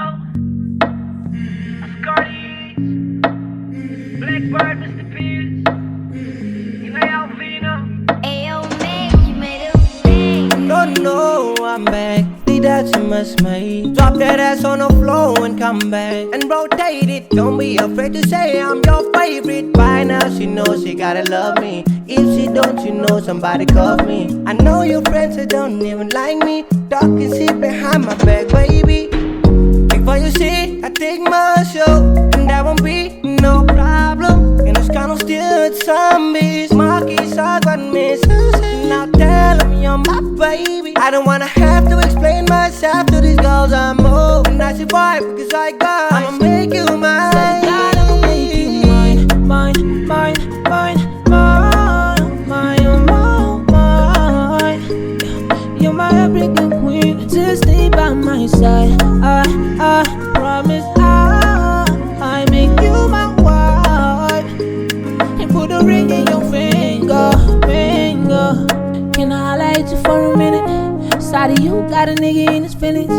Afro, Blackbird, Mrpearce, you know Vino. Ayo, man, you made a thing. No, I'm back. See that you must make. Drop that ass on the floor and come back and rotate it. Don't be afraid to say I'm your favorite. By now she knows she gotta love me. If she don't, you know somebody call me. I know your friends that don't even like me. Talking shit behind my back, baby. Before you see, I take my show, and that won't be no problem. And it's kind of still zombies. Monkeys are got me. Now tell them you're my baby. I don't wanna have to explain myself to these girls I'm more. And I survive because I got. I'ma make you mine. I'ma make you mine, mine, mine, mine, mine, mine, mine. You're my African queen, just stay by my side. I promise I make you my wife and put a ring in your finger. Can I highlight you for a minute? Side of you got a nigga in his feelings.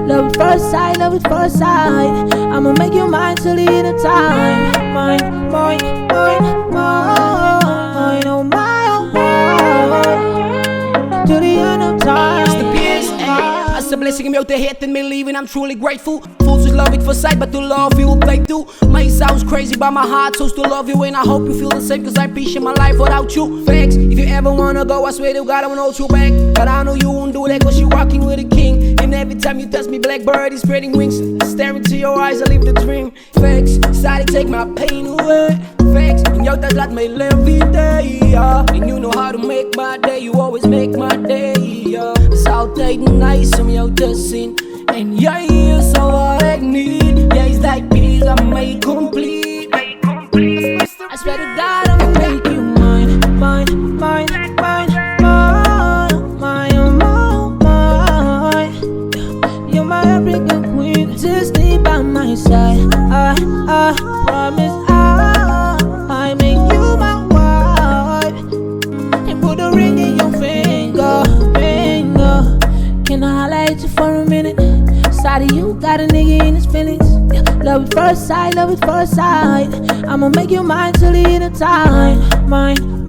Love at first sight, love at first sight. I'ma make you mine till the end of time. Mine, mine, mine, mine. Oh my, oh my. Till the end of time. Mrpearce, as a blessing in meu ter hit and me leaving, I'm truly grateful. Fools just love it for sight, but to love you will play too. May sounds crazy, but my heart chose to love you, and I hope you feel the same, cause I appreciate my life without you. Facts, if you ever wanna go, I swear to God I won't hold you back. But I know you won't do that, cause you rocking with a king. And every time you touch me, Blackbird is spreading wings. Staring to your eyes, I live the dream. Facts, decided to take my pain away. Facts, and jou dat laat mij leven day, yeah. And you know how to make my day, you always make my day, yeah. Het is altijd nice om jou te zien. En jij is al wat ik need. Jij is that piece I make complete. I swear to God I'ma make you mine, mine, mine, mine, mine, mine, mine. You're my African queen, just stay by my side. I promise I make you my wife and put a ring in your finger. Can I highlight you for a minute? Side of you got a nigga in his feelings. Love at first sight, love at first sight. I'ma make you mine till the end of time. Mine.